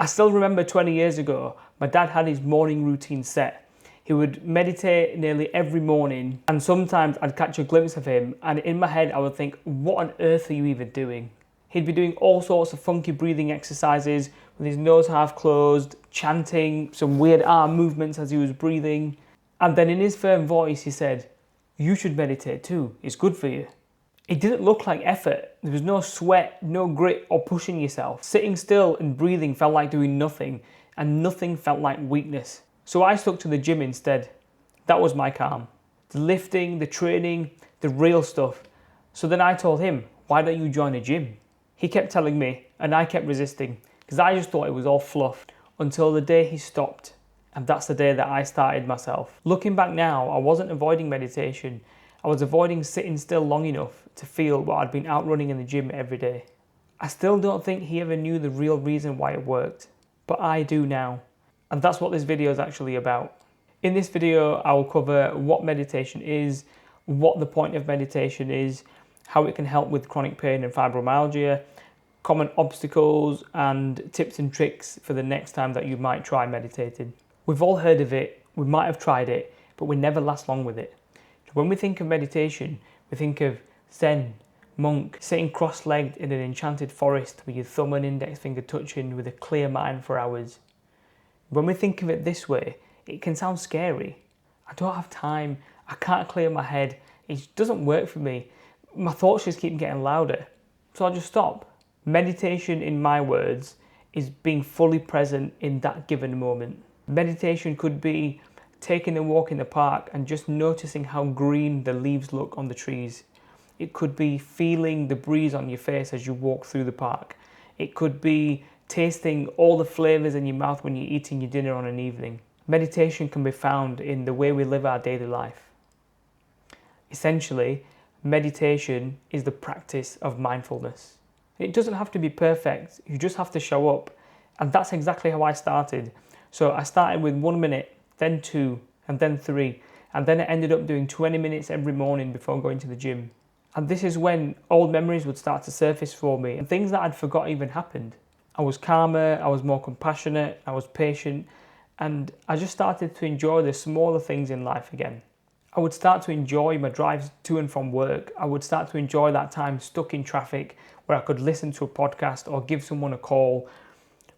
I still remember 20 years ago, my dad had his morning routine set. He would meditate nearly every morning, and sometimes I'd catch a glimpse of him, and in my head I would think, what on earth are you even doing? He'd be doing all sorts of funky breathing exercises with his nose half closed, chanting some weird arm movements as he was breathing. And then in his firm voice he said, "You should meditate too, it's good for you." It didn't look like effort. There was no sweat, no grit or pushing yourself. Sitting still and breathing felt like doing nothing, and nothing felt like weakness. So I stuck to the gym instead. That was my calm. The lifting, the training, the real stuff. So then I told him, "Why don't you join a gym?" He kept telling me, and I kept resisting, because I just thought it was all fluff, until the day he stopped. And that's the day that I started myself. Looking back now, I wasn't avoiding meditation. I was avoiding sitting still long enough to feel what I'd been outrunning in the gym every day. I still don't think he ever knew the real reason why it worked, but I do now. And that's what this video is actually about. In this video, I will cover what meditation is, what the point of meditation is, how it can help with chronic pain and fibromyalgia, common obstacles and tips and tricks for the next time that you might try meditating. We've all heard of it, we might have tried it, but we never last long with it. When we think of meditation, we think of Zen, monk, sitting cross-legged in an enchanted forest with your thumb and index finger touching with a clear mind for hours. When we think of it this way, it can sound scary. I don't have time, I can't clear my head, it doesn't work for me. My thoughts just keep getting louder, so I'll just stop. Meditation, in my words, is being fully present in that given moment. Meditation could be taking a walk in the park and just noticing how green the leaves look on the trees. It could be feeling the breeze on your face as you walk through the park. It could be tasting all the flavours in your mouth when you're eating your dinner on an evening. Meditation can be found in the way we live our daily life. Essentially, meditation is the practice of mindfulness. It doesn't have to be perfect, you just have to show up. And that's exactly how I started. So I started with 1 minute, then 2, and then 3, and then I ended up doing 20 minutes every morning before going to the gym. And this is when old memories would start to surface for me, and things that I'd forgot even happened. I was calmer, I was more compassionate, I was patient, and I just started to enjoy the smaller things in life again. I would start to enjoy my drives to and from work. I would start to enjoy that time stuck in traffic where I could listen to a podcast or give someone a call.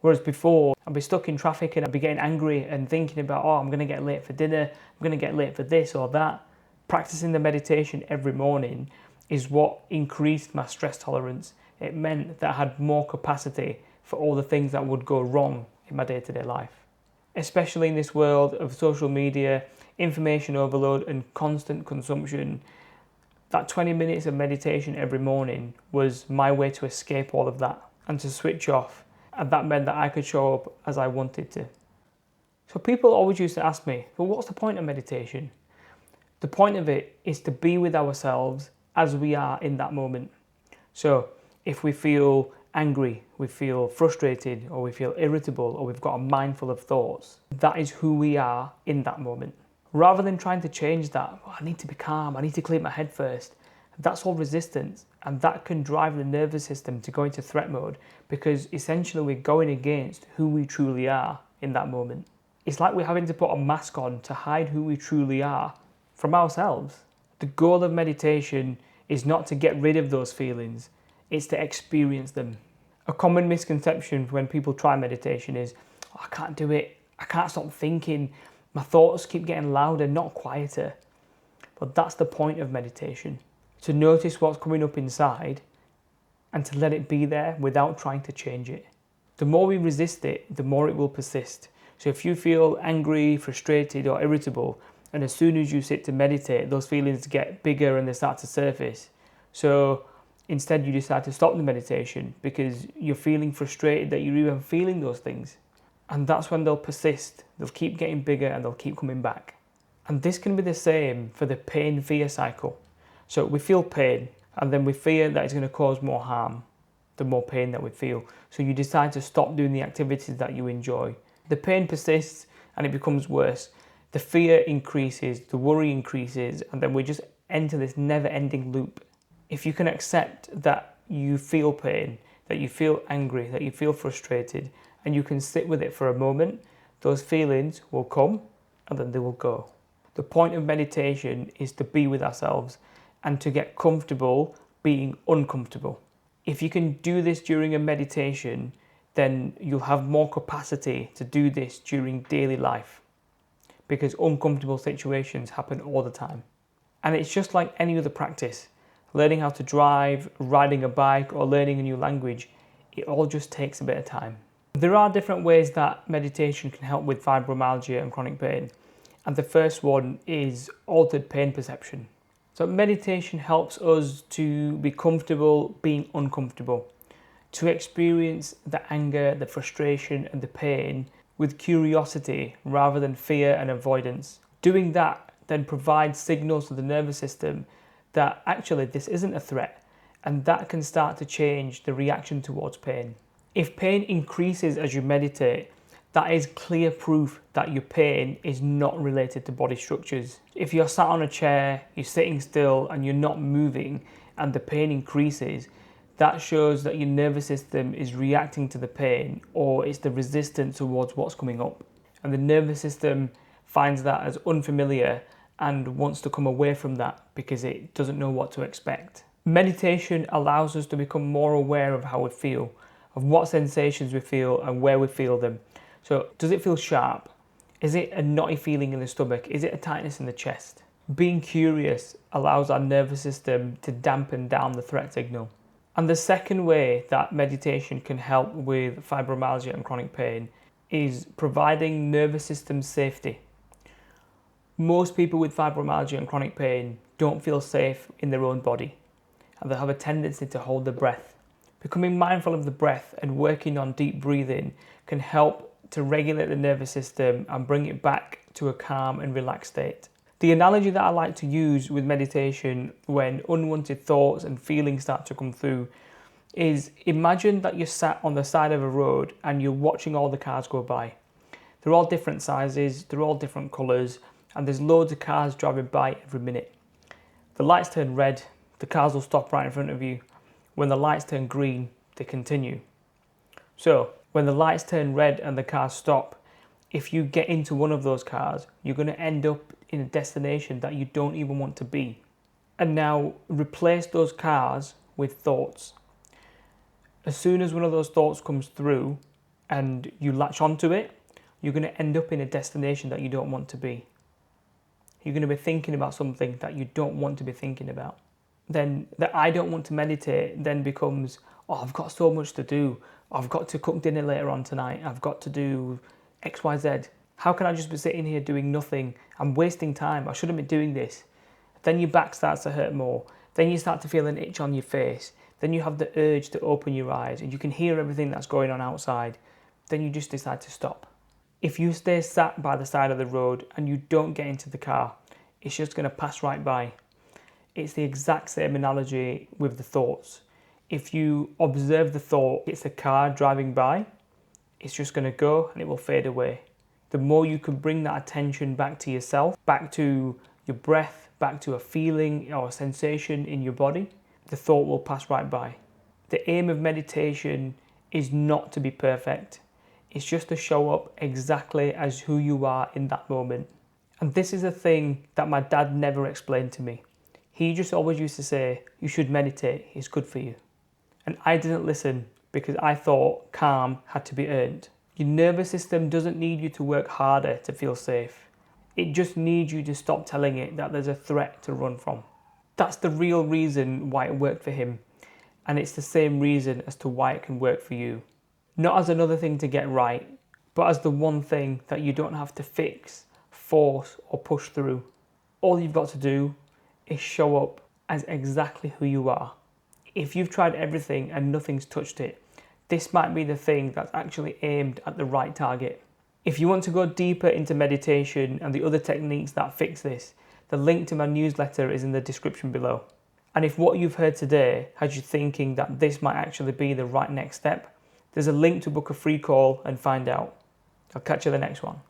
Whereas before, I'd be stuck in traffic and I'd be getting angry and thinking about, oh, I'm going to get late for dinner, I'm going to get late for this or that. Practicing the meditation every morning is what increased my stress tolerance. It meant that I had more capacity for all the things that would go wrong in my day-to-day life. Especially in this world of social media, information overload and constant consumption, that 20 minutes of meditation every morning was my way to escape all of that and to switch off. And that meant that I could show up as I wanted to. So people always used to ask me, well, what's the point of meditation? The point of it is to be with ourselves as we are in that moment. So if we feel angry, we feel frustrated, or we feel irritable, or we've got a mind full of thoughts, that is who we are in that moment. Rather than trying to change that, oh, I need to be calm, I need to clear my head first, that's all resistance, and that can drive the nervous system to go into threat mode, because essentially we're going against who we truly are in that moment. It's like we're having to put a mask on to hide who we truly are from ourselves. The goal of meditation is not to get rid of those feelings, it's to experience them. A common misconception when people try meditation is, oh, I can't do it, I can't stop thinking, my thoughts keep getting louder, not quieter. But that's the point of meditation, to notice what's coming up inside and to let it be there without trying to change it. The more we resist it, the more it will persist. So if you feel angry, frustrated or irritable, and as soon as you sit to meditate, those feelings get bigger and they start to surface. So instead you decide to stop the meditation because you're feeling frustrated that you're even feeling those things. And that's when they'll persist, they'll keep getting bigger and they'll keep coming back. And this can be the same for the pain-fear cycle. So we feel pain and then we fear that it's going to cause more harm, the more pain that we feel. So you decide to stop doing the activities that you enjoy. The pain persists and it becomes worse. The fear increases, the worry increases, and then we just enter this never-ending loop. If you can accept that you feel pain, that you feel angry, that you feel frustrated, and you can sit with it for a moment, those feelings will come and then they will go. The point of meditation is to be with ourselves and to get comfortable being uncomfortable. If you can do this during a meditation, then you'll have more capacity to do this during daily life, because uncomfortable situations happen all the time. And it's just like any other practice. Learning how to drive, riding a bike, or learning a new language, it all just takes a bit of time. There are different ways that meditation can help with fibromyalgia and chronic pain. And the first one is altered pain perception. So meditation helps us to be comfortable being uncomfortable, to experience the anger, the frustration, and the pain with curiosity rather than fear and avoidance. Doing that then provides signals to the nervous system that actually this isn't a threat, and that can start to change the reaction towards pain. If pain increases as you meditate, that is clear proof that your pain is not related to body structures. If you're sat on a chair, you're sitting still and you're not moving and the pain increases, that shows that your nervous system is reacting to the pain, or it's the resistance towards what's coming up. And the nervous system finds that as unfamiliar and wants to come away from that because it doesn't know what to expect. Meditation allows us to become more aware of how we feel, of what sensations we feel and where we feel them. So does it feel sharp? Is it a knotty feeling in the stomach? Is it a tightness in the chest? Being curious allows our nervous system to dampen down the threat signal. And the second way that meditation can help with fibromyalgia and chronic pain is providing nervous system safety. Most people with fibromyalgia and chronic pain don't feel safe in their own body, and they have a tendency to hold their breath. Becoming mindful of the breath and working on deep breathing can help to regulate the nervous system and bring it back to a calm and relaxed state. The analogy that I like to use with meditation when unwanted thoughts and feelings start to come through is, imagine that you're sat on the side of a road and you're watching all the cars go by. They're all different sizes, they're all different colours, and there's loads of cars driving by every minute. The lights turn red, the cars will stop right in front of you. When the lights turn green, they continue. So, when the lights turn red and the cars stop, if you get into one of those cars, you're going to end up in a destination that you don't even want to be. And now replace those cars with thoughts. As soon as one of those thoughts comes through and you latch onto it, you're going to end up in a destination that you don't want to be. You're going to be thinking about something that you don't want to be thinking about. Then the I don't want to meditate then becomes, oh, I've got so much to do. I've got to cook dinner later on tonight. I've got to do X, Y, Z. How can I just be sitting here doing nothing? I'm wasting time. I shouldn't be doing this. Then your back starts to hurt more. Then you start to feel an itch on your face. Then you have the urge to open your eyes and you can hear everything that's going on outside. Then you just decide to stop. If you stay sat by the side of the road and you don't get into the car, it's just going to pass right by. It's the exact same analogy with the thoughts. If you observe the thought, it's a car driving by, it's just going to go and it will fade away. The more you can bring that attention back to yourself, back to your breath, back to a feeling or a sensation in your body, the thought will pass right by. The aim of meditation is not to be perfect. It's just to show up exactly as who you are in that moment. And this is a thing that my dad never explained to me. He just always used to say, you should meditate, it's good for you. And I didn't listen because I thought calm had to be earned. Your nervous system doesn't need you to work harder to feel safe. It just needs you to stop telling it that there's a threat to run from. That's the real reason why it worked for him. And it's the same reason as to why it can work for you. Not as another thing to get right, but as the one thing that you don't have to fix, force, or push through. All you've got to do is show up as exactly who you are. If you've tried everything and nothing's touched it, this might be the thing that's actually aimed at the right target. If you want to go deeper into meditation and the other techniques that fix this, the link to my newsletter is in the description below. And if what you've heard today has you thinking that this might actually be the right next step, there's a link to book a free call and find out. I'll catch you in the next one.